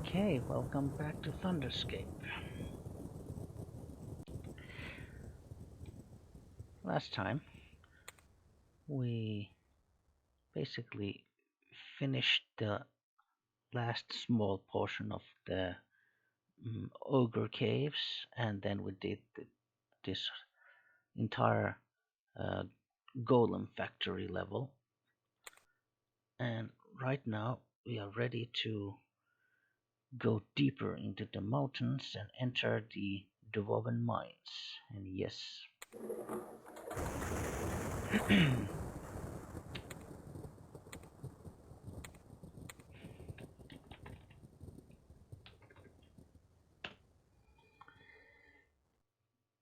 Okay, welcome back to Thunderscape. Last time we basically finished the last small portion of the ogre caves, and then we did this entire uh, golem factory level. And right now we are ready to go deeper into the mountains and enter the dwarven mines. And yes.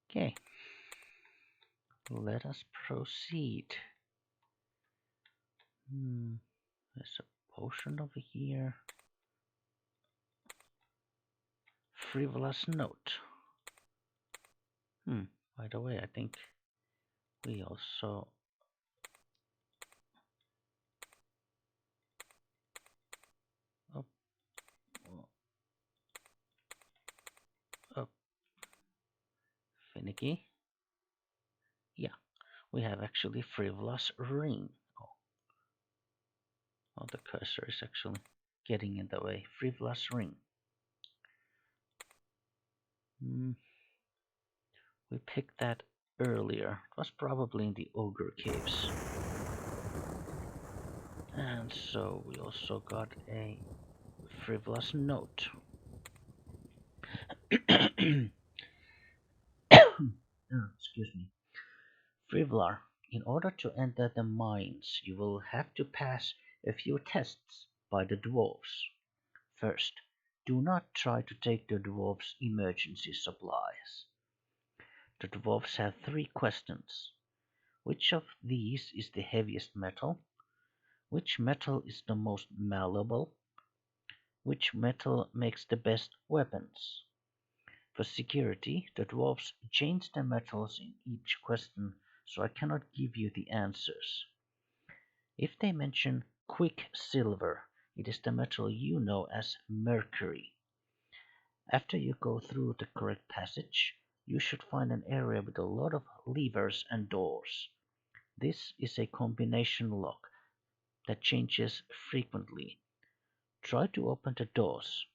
Okay, let us proceed. There's a potion over here. Frivolous note. By the way, I think we also up, up, finicky. Yeah, we have actually frivolous ring. Oh, the cursor is actually getting in the way. Frivolous ring. We picked that earlier. It was probably in the ogre caves. And so we also got a frivolous note. Excuse me. Frivolar, in order to enter the mines, you will have to pass a few tests by the dwarves. First, do not try to take the dwarves' emergency supplies. The dwarves have 3 questions. Which of these is the heaviest metal? Which metal is the most malleable? Which metal makes the best weapons? For security, the dwarves change the metals in each question, so I cannot give you the answers. If they mention quicksilver, it is the metal you know as mercury. After you go through the correct passage, you should find an area with a lot of levers and doors. This is a combination lock that changes frequently. Try to open the doors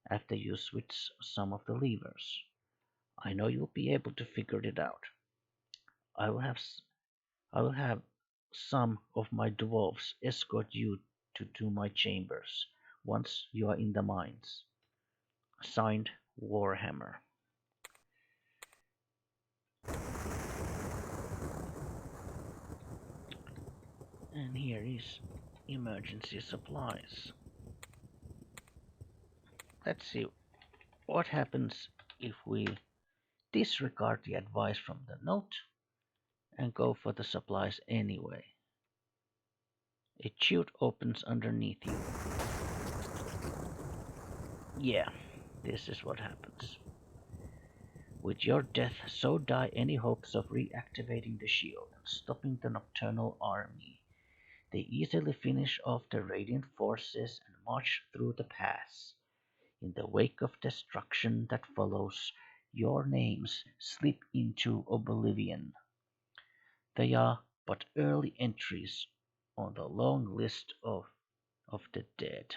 after you switch some of the levers. I know you'll be able to figure it out. I will have I will have some of my dwarves escort you to my chambers once you are in the mines. Signed, Warhammer. And here is emergency supplies. Let's see what happens if we disregard the advice from the note and go for the supplies anyway. A chute opens underneath you. Yeah, this is what happens. With your death, so die any hopes of reactivating the shield and stopping the nocturnal army. They easily finish off the radiant forces and march through the pass. In the wake of destruction that follows, your names slip into oblivion. They are but early entries on the long list of the dead.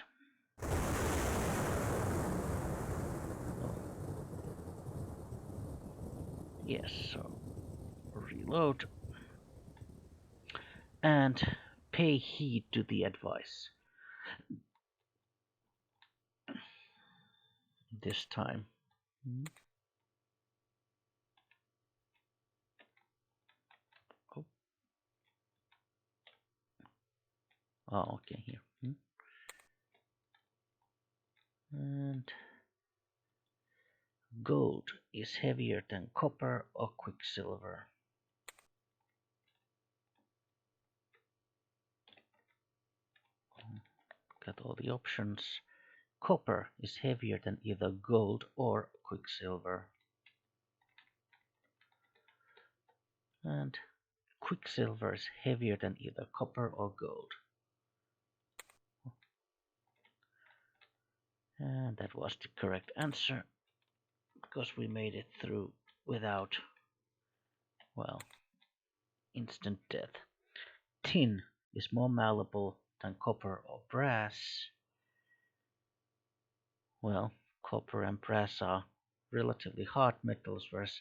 Yes, so reload and pay heed to the advice. This time. Oh, okay, here. And gold is heavier than copper or quicksilver. Got all the options. Copper is heavier than either gold or quicksilver. And quicksilver is heavier than either copper or gold. And that was the correct answer because we made it through without, well, instant death. Tin is more malleable than copper or brass. Well, copper and brass are relatively hard metals, whereas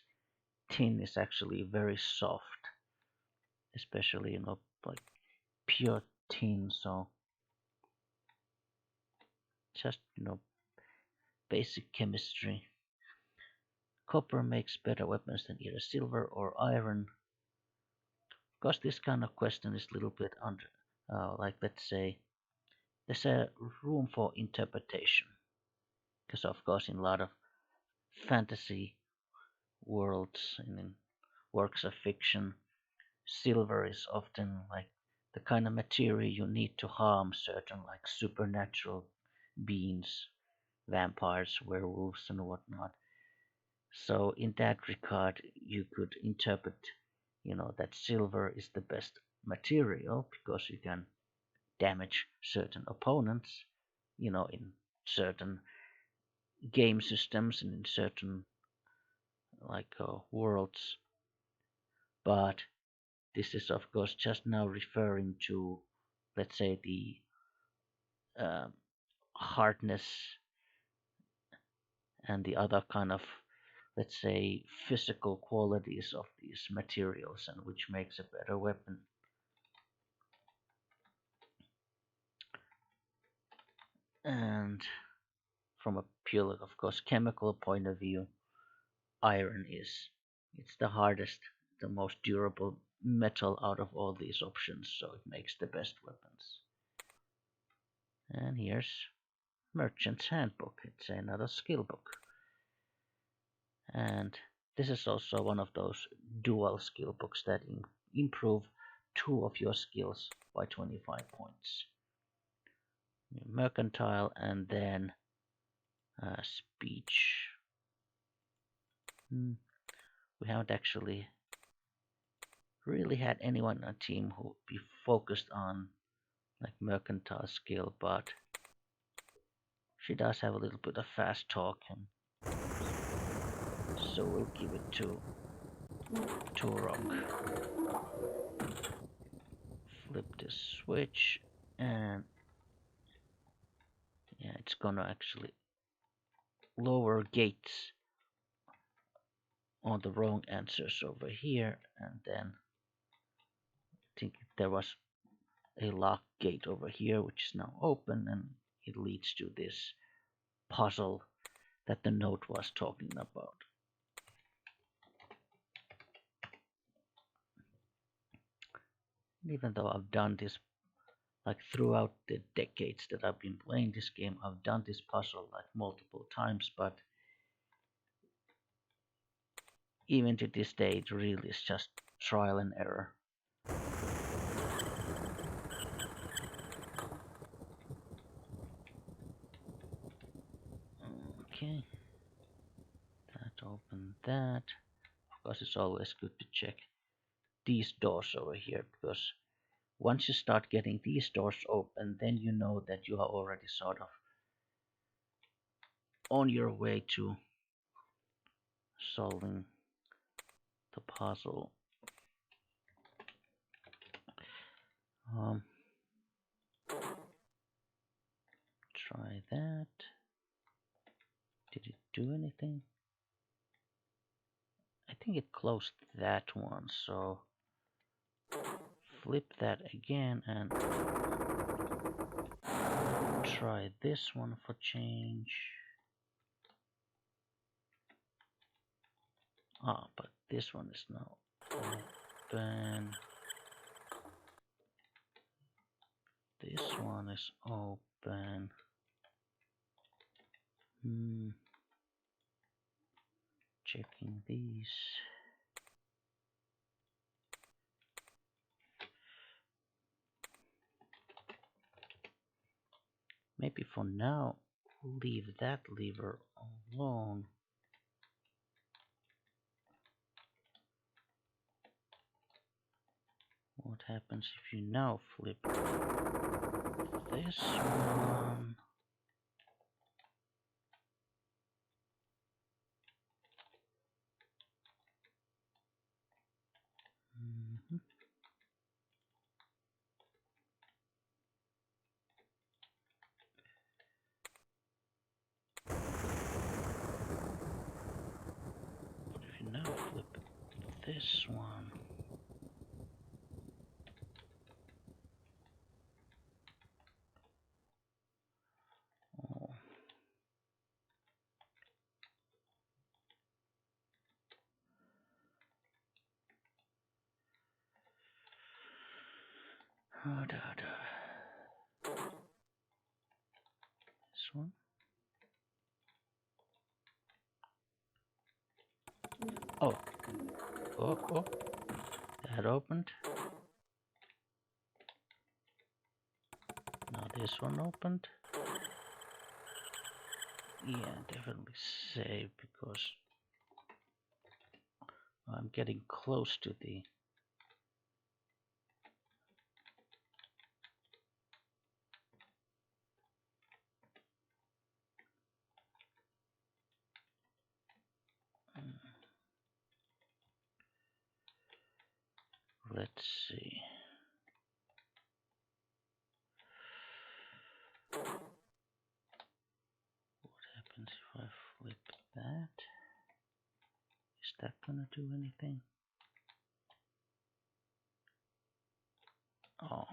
tin is actually very soft, especially like pure tin. So just basic chemistry. Copper makes better weapons than either silver or iron. Because this kind of question is a little bit under, like let's say, there's a room for interpretation. Because of course, in a lot of fantasy worlds and in works of fiction, silver is often like the kind of material you need to harm certain like supernatural beings, vampires, werewolves, and whatnot. So in that regard, you could interpret, that silver is the best material because you can damage certain opponents, in certain game systems and in certain like worlds. But this is of course just now referring to, let's say, the uh, hardness and the other kind of, let's say, physical qualities of these materials and which makes a better weapon. And from a purely, of course, chemical point of view, iron it's the hardest, the most durable metal out of all these options, so it makes the best weapons. And here's Merchant's Handbook. It's another skill book. And this is also one of those dual skill books that improve two of your skills by 25 points. Mercantile and then speech. We haven't actually really had anyone on a team who be focused on like mercantile skill, but she does have a little bit of fast talk, and so we'll give it to Turok. Flip this switch, and yeah, it's gonna actually lower gates on the wrong answers over here, and then I think there was a lock gate over here which is now open, and it leads to this puzzle that the note was talking about. Even though I've done this like throughout the decades that I've been playing this game, I've done this puzzle like multiple times, but even to this day it really is just trial and error. Okay, that opened that. Of course, it's always good to check these doors over here, because once you start getting these doors open, then you know that you are already sort of on your way to solving the puzzle. Try that. Did it do anything? I think it closed that one, so flip that again and try this one for change. But this one is now open. This one is open. Checking these. Maybe for now, leave that lever alone. What happens if you now flip this one? This one. Oh, oh, that opened. Now this one opened. Yeah, definitely save because I'm getting close to the. Let's see. What happens if I flip that? Is that gonna do anything? Oh.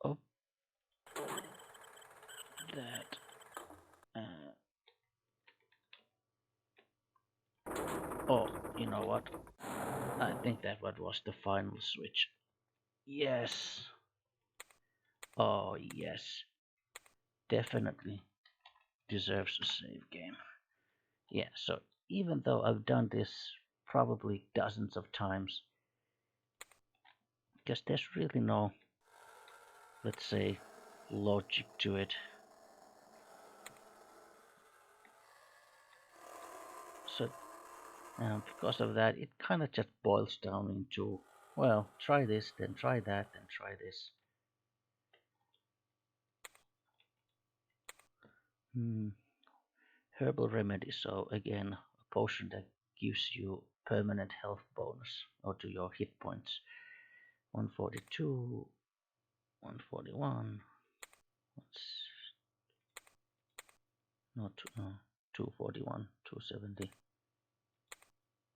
Oh. That. Oh, you know what? I think that what was the final switch. Yes. Oh, yes. Definitely deserves a save game. Yeah, so even though I've done this probably dozens of times, because there's really no, let's say, logic to it. So because of that, it kind of just boils down into, well, try this, then try that, then try this. Herbal remedy. So again, a potion that gives you permanent health bonus or to your hit points. 142, 141. Not 241, 270.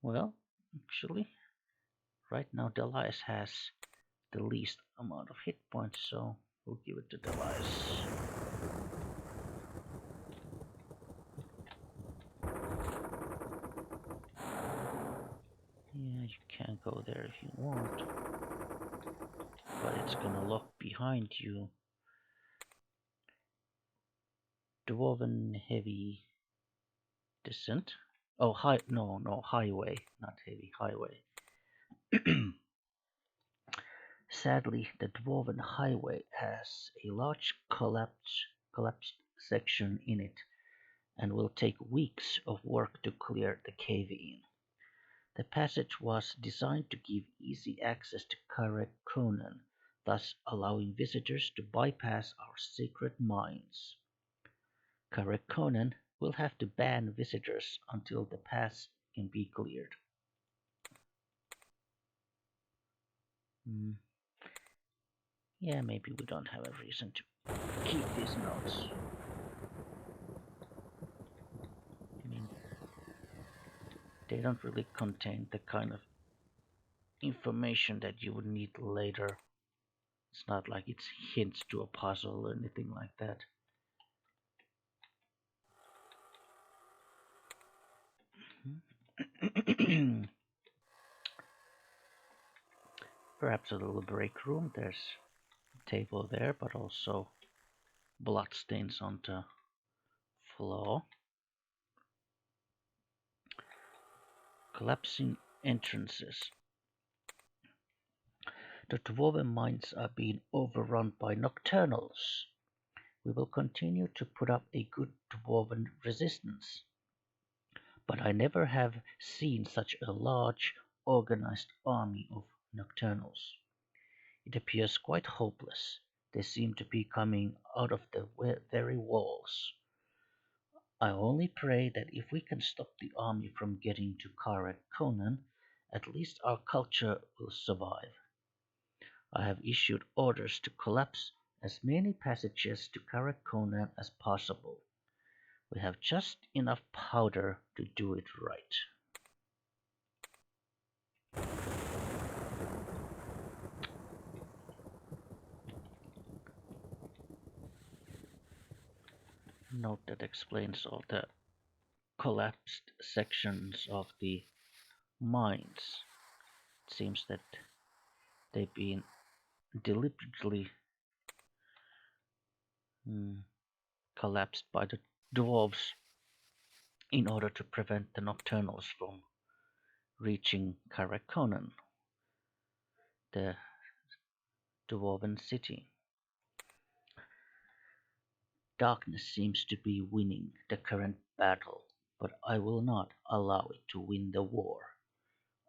Well, actually, right now Delias has the least amount of hit points, so we'll give it to Delias. Yeah, you can go there if you want, but it's gonna lock behind you. Dwarven heavy descent. Oh, highway, not heavy, highway. Sadly, the Dwarven highway has a large collapsed section in it and will take weeks of work to clear the cave in. The passage was designed to give easy access to Karek Conan, thus allowing visitors to bypass our secret mines. Karek Conan will have to ban visitors until the pass can be cleared. Yeah, maybe we don't have a reason to keep these notes. I mean, they don't really contain the kind of information that you would need later. It's not like it's hints to a puzzle or anything like that. Perhaps a little break room. There's a table there, but also bloodstains on the floor. Collapsing entrances. The dwarven mines are being overrun by nocturnals. We will continue to put up a good dwarven resistance. But I never have seen such a large, organized army of nocturnals. It appears quite hopeless. They seem to be coming out of the very walls. I only pray that if we can stop the army from getting to Karak Conan, at least our culture will survive. I have issued orders to collapse as many passages to Karak Conan as possible. We have just enough powder to do it right. Note that explains all the collapsed sections of the mines. It seems that they've been deliberately mm, collapsed by the dwarves in order to prevent the nocturnals from reaching Karakonan, the dwarven city. Darkness seems to be winning the current battle, but I will not allow it to win the war.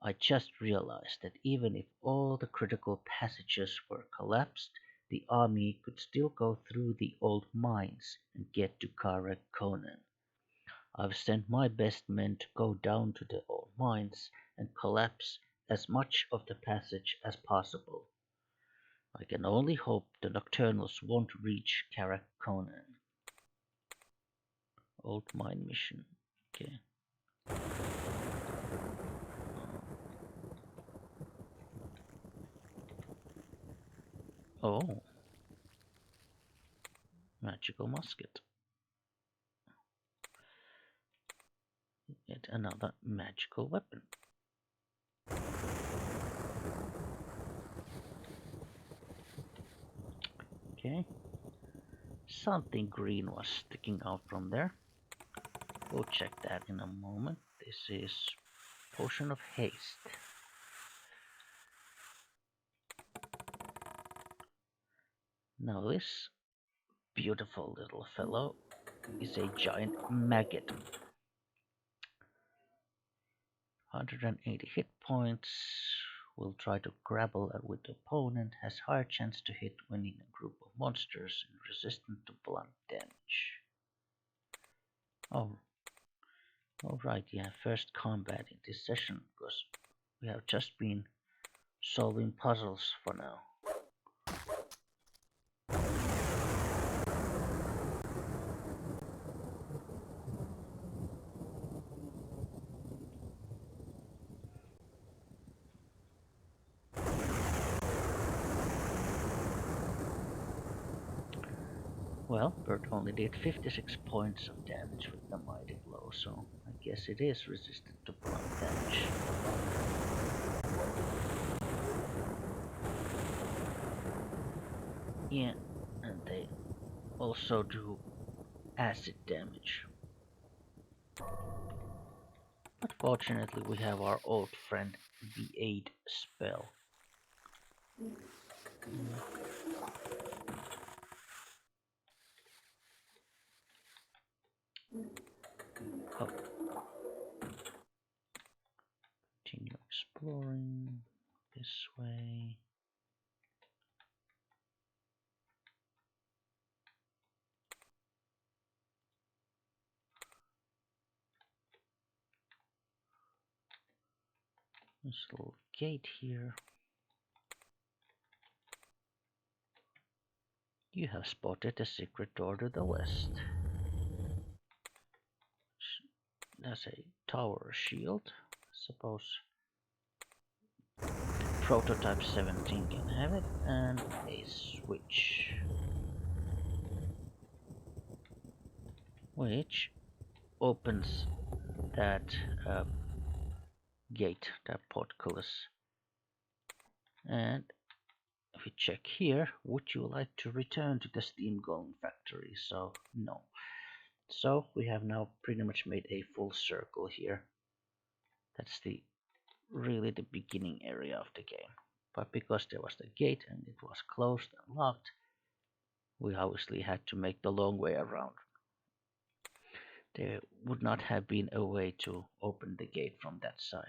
I just realized that even if all the critical passages were collapsed, the army could still go through the old mines and get to Karakonan. I've sent my best men to go down to the old mines and collapse as much of the passage as possible. I can only hope the nocturnals won't reach Karakonan. Old mine mission. Okay. Oh, magical musket. Yet another magical weapon. Okay. Something green was sticking out from there. We'll check that in a moment. This is Potion of Haste. Now this beautiful little fellow is a giant maggot. 180 hit points. Will try to grapple with the opponent. Has higher chance to hit when in a group of monsters and resistant to blunt damage. Oh, alright, yeah, first combat in this session because we have just been solving puzzles for now. Well, Bert only did 56 points of damage with the mighty blow, so I guess it is resistant to blunt damage. Yeah, and they also do acid damage. But fortunately we have our old friend the Aid spell. Oh. Continue exploring this way. This little gate here. You have spotted a secret door to the west. That's a tower shield. Suppose prototype 17 can have it, and a switch, which opens that gate, that portcullis. And if we check here, would you like to return to the steam golem factory? So no. So we have now pretty much made a full circle here. That's really the beginning area of the game. But because there was the gate and it was closed and locked, we obviously had to make the long way around. There would not have been a way to open the gate from that side.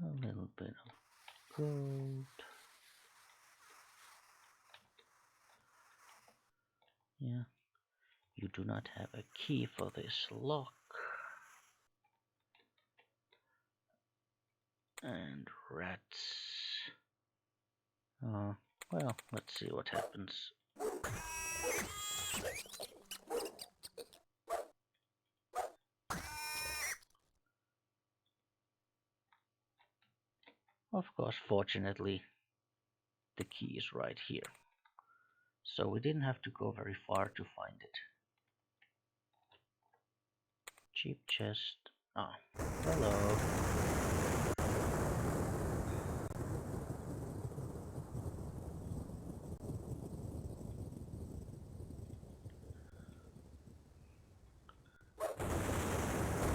A little bit of gold. Yeah. You do not have a key for this lock. And rats. Well, let's see what happens. Of course, fortunately, the key is right here. So we didn't have to go very far to find it. Cheap chest. Ah, hello.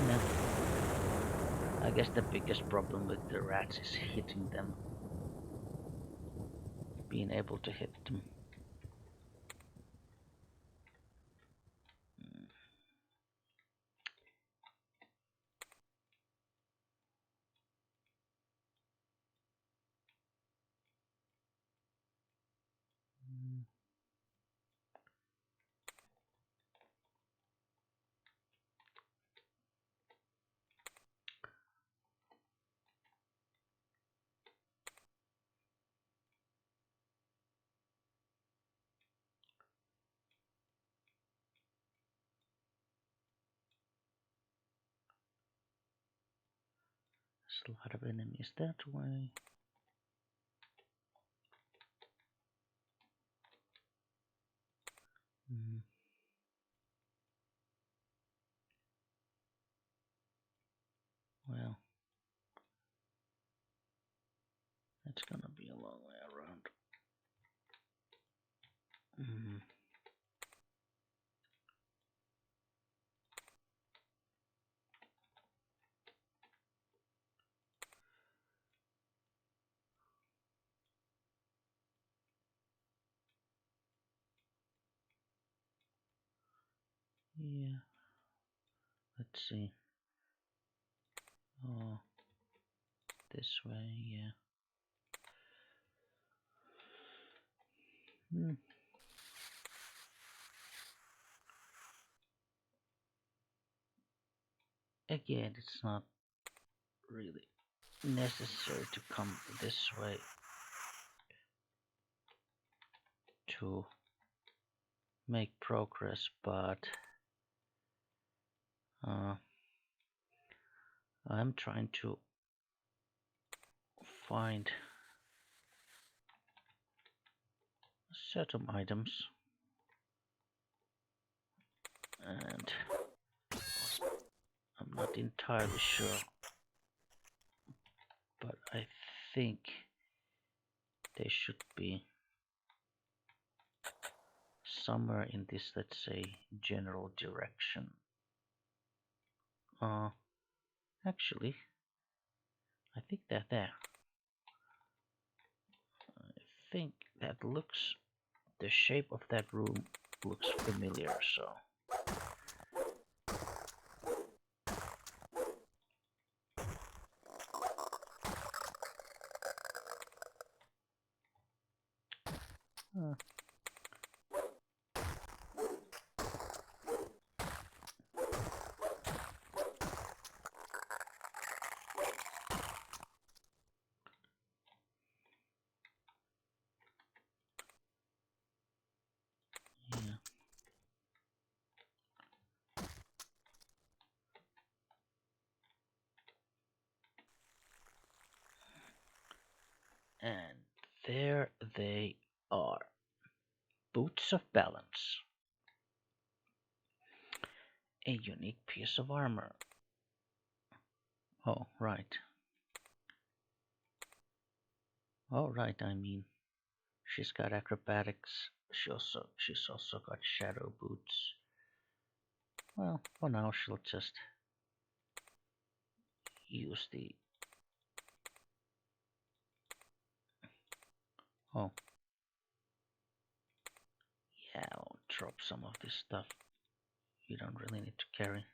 Yeah. I guess the biggest problem with the rats is hitting them. Being able to hit them. Mm. There's a lot of enemies that way. Mm. Well, it's gonna be a long way around. Mm. Yeah, let's see. Oh, this way, yeah. Mm. Again, it's not really necessary to come this way to make progress, but I'm trying to find certain items, and I'm not entirely sure, but I think they should be somewhere in this, let's say, general direction. Actually, I think they're there. I think that looks, the shape of that room looks familiar, so. Uh, yeah. And there they are. Boots of balance. A unique piece of armor. Oh, right. Oh, right, I mean, she's got acrobatics. She's also got shadow boots. Well, for now she'll just use the. Oh, yeah, I'll drop some of this stuff. You don't really need to carry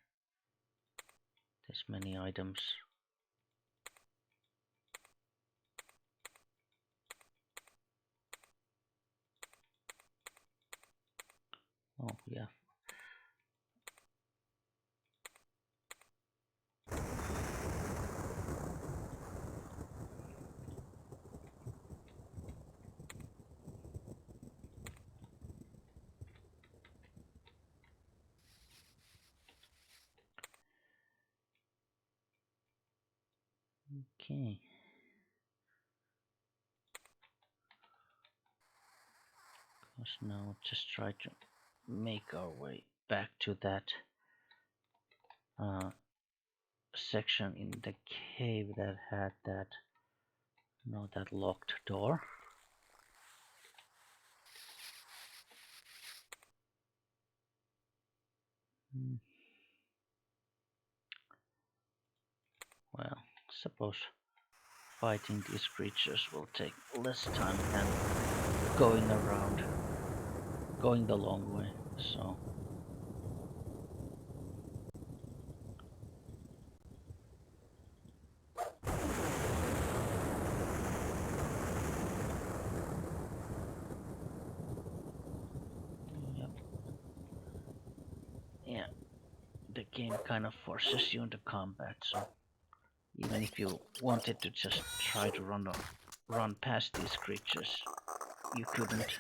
this many items. Oh, yeah. Okay. Let's now just try to make our way back to that section in the cave that had that, that locked door. Well, suppose fighting these creatures will take less time than going the long way, so. Yep. Yeah, the game kind of forces you into combat, so even if you wanted to just try to run past these creatures, you couldn't.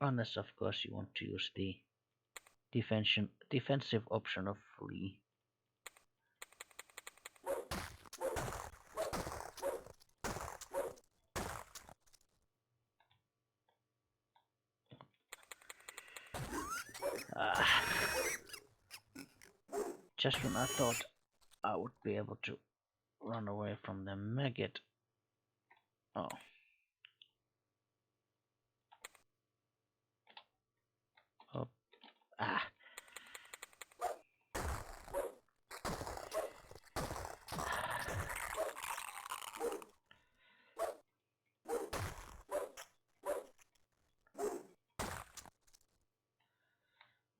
Unless, of course, you want to use the defensive option of flee. Just when I thought I would be able to run away from the maggot. Oh. Oh. Ah.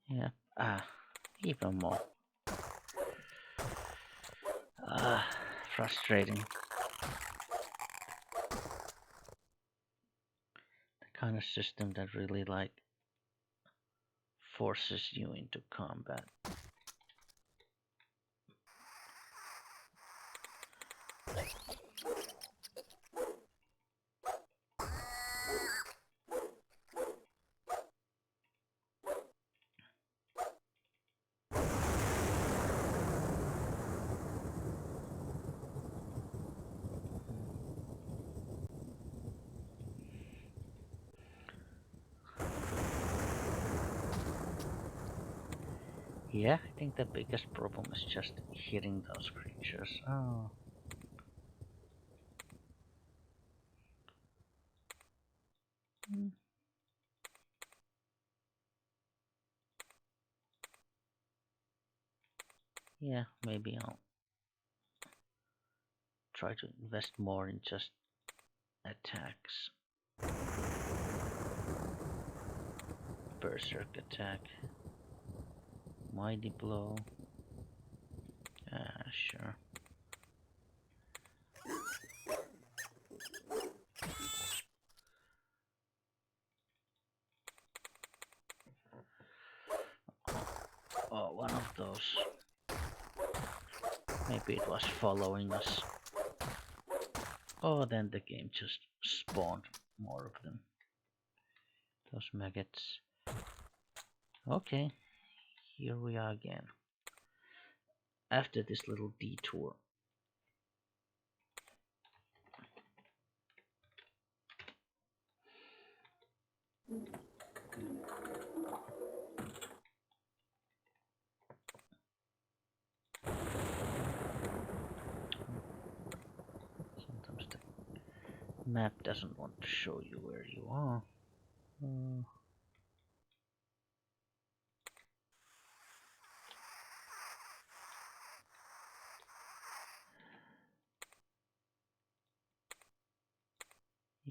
Yeah. Ah. Even more. Ah. Frustrating. The kind of system that really like forces you into combat. Yeah, I think the biggest problem is just hitting those creatures. Oh. Yeah, maybe I'll try to invest more in just attacks. Berserk attack. Mighty blow. Sure. Oh, one of those. Maybe it was following us. Oh, then the game just spawned more of them. Those maggots. Okay, here we are again. After this little detour. Sometimes the map doesn't want to show you where you are.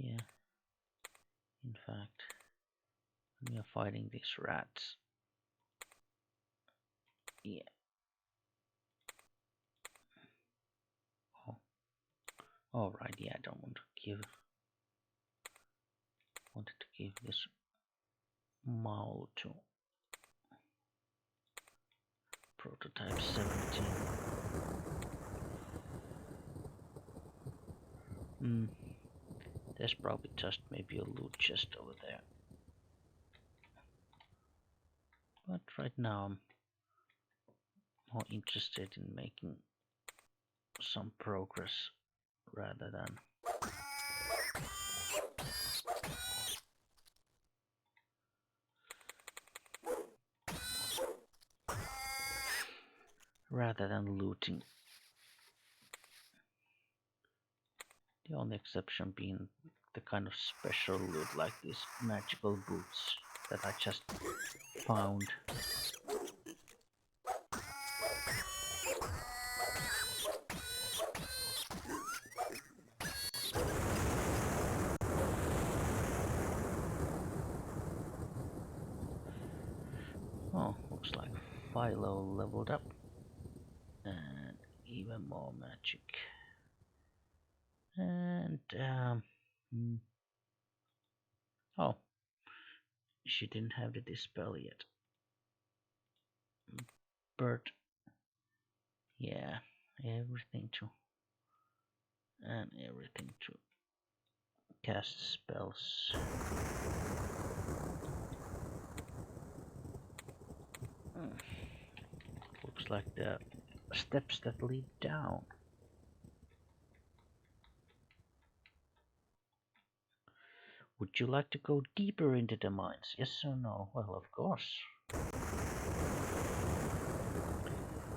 Yeah, in fact, we are fighting these rats. Yeah. Oh. Alright, yeah, I don't want to give. Wanted to give this maul to prototype 17. There's probably just maybe a loot chest over there. But right now I'm more interested in making some progress rather than rather than looting. The only exception being the kind of special loot like these magical boots that I just found. Oh, looks like Philo leveled up. And even more magic. And, oh, she didn't have the dispel yet. Bird. Yeah, everything to cast spells. Looks like the steps that lead down. Would you like to go deeper into the mines? Yes or no? Well, of course.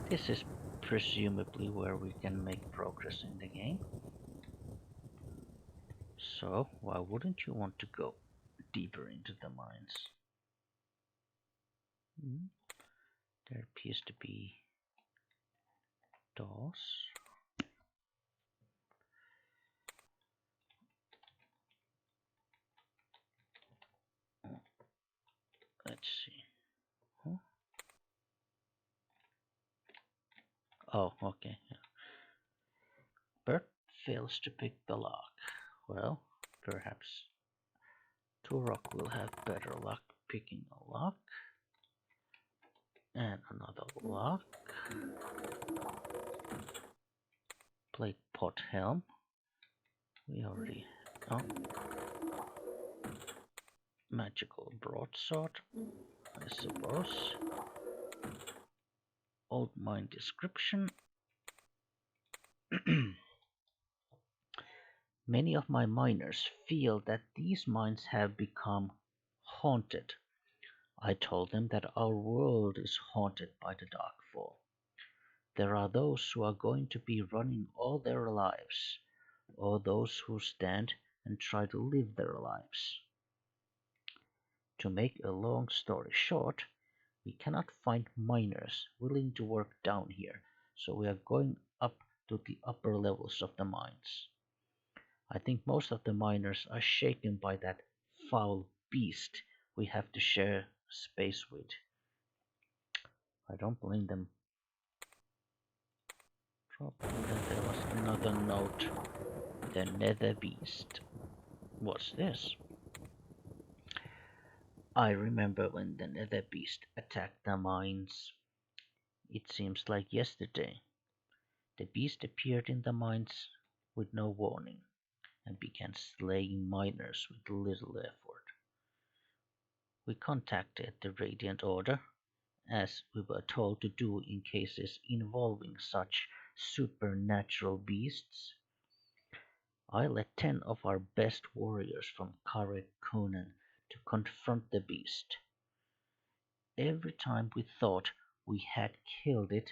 This is presumably where we can make progress in the game. So, why wouldn't you want to go deeper into the mines? There appears to be doors. Let's see. Huh? Oh, okay. Yeah. Bert fails to pick the lock. Well, perhaps Turok will have better luck picking a lock. And another lock. Plate pot helm. We already. Oh. Magical broadsword, I suppose. Old mine description. Many of my miners feel that these mines have become haunted. I told them that our world is haunted by the Darkfall. There are those who are going to be running all their lives, or those who stand and try to live their lives. To make a long story short, we cannot find miners willing to work down here, so we are going up to the upper levels of the mines. I think most of the miners are shaken by that foul beast we have to share space with. I don't blame them. Probably there was another note. The Nether Beast. What's this? I remember when the Nether Beast attacked the mines. It seems like yesterday. The beast appeared in the mines with no warning and began slaying miners with little effort. We contacted the Radiant Order, as we were told to do in cases involving such supernatural beasts. I led 10 of our best warriors from Karek Conan to confront the beast. Every time we thought we had killed it,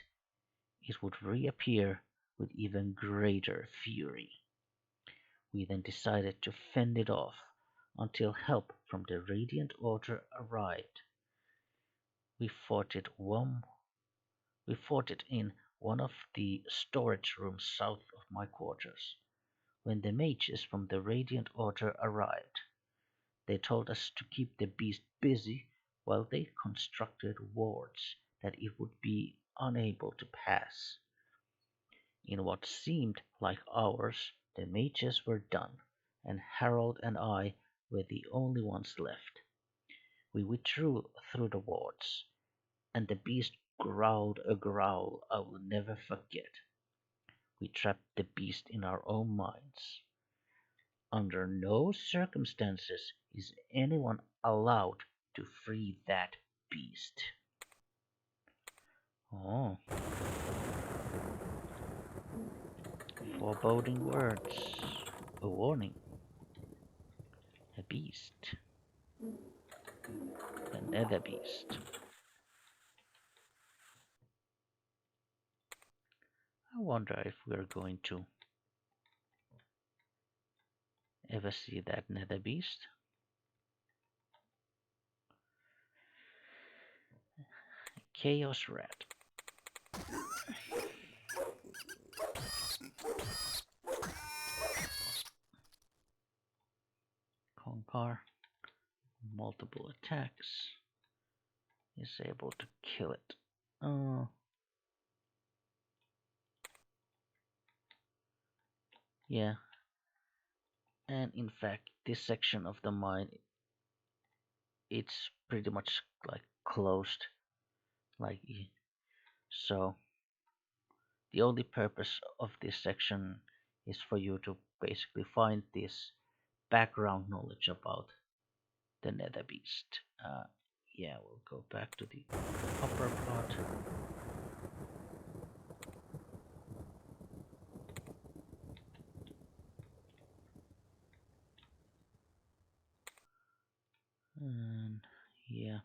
it would reappear with even greater fury. We then decided to fend it off until help from the Radiant Order arrived. We fought it in one of the storage rooms south of my quarters. When the mages from the Radiant Order arrived, they told us to keep the beast busy while they constructed wards that it would be unable to pass. In what seemed like hours, the mages were done, and Harold and I were the only ones left. We withdrew through the wards, and the beast growled a growl I will never forget. We trapped the beast in our own minds. Under no circumstances is anyone allowed to free that beast. Oh. Foreboding words. A warning. A beast. Another beast. I wonder if we're going to ever see that nether beast. Chaos rat. Conquer. Multiple attacks. Is able to kill it. Oh. Yeah. And in fact, this section of the mine, it's pretty much like closed. Like, so the only purpose of this section is for you to basically find this background knowledge about the nether beast. Yeah, we'll go back to the upper part. And yeah.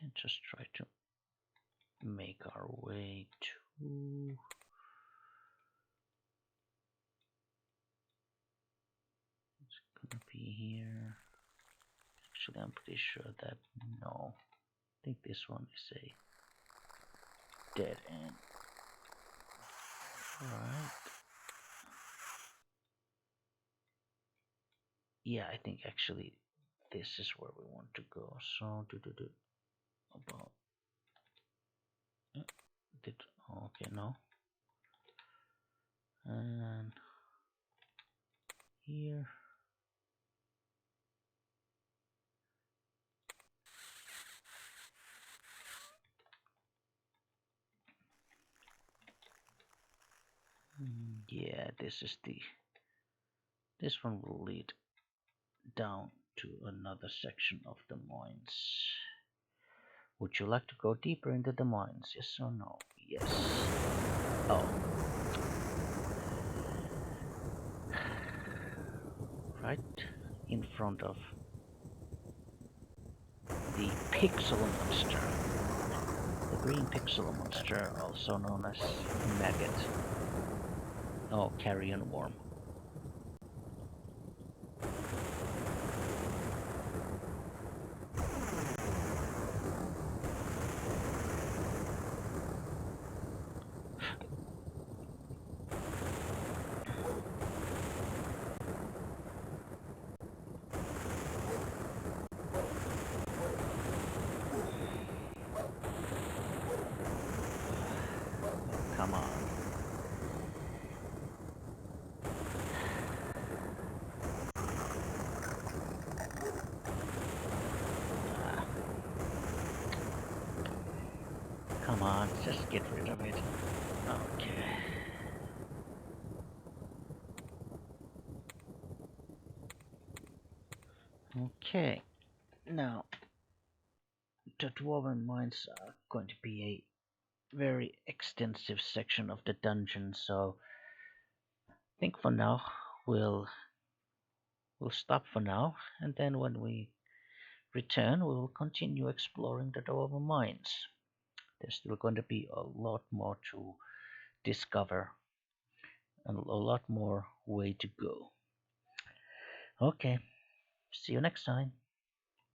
Then just try to make our way to... It's gonna be here. Actually, I'm pretty sure that no. I think this one is a dead end. Right. Yeah, I think actually this is where we want to go. So do about did okay no. And here. Yeah, this one will lead down to another section of the mines. Would you like to go deeper into the mines? Yes or no? Yes. Oh. Right in front of the pixel monster. The green pixel monster, also known as maggot. Oh, carrion worm. Come on. Come on, just get rid of it. Okay. Okay. Now, the dwarven mines are going to be a very extensive section of the dungeon, so I think for now we'll stop for now, and then when we return, we will continue exploring the dwarven mines. There's still going to be a lot more to discover and a lot more way to go. Okay, see you next time.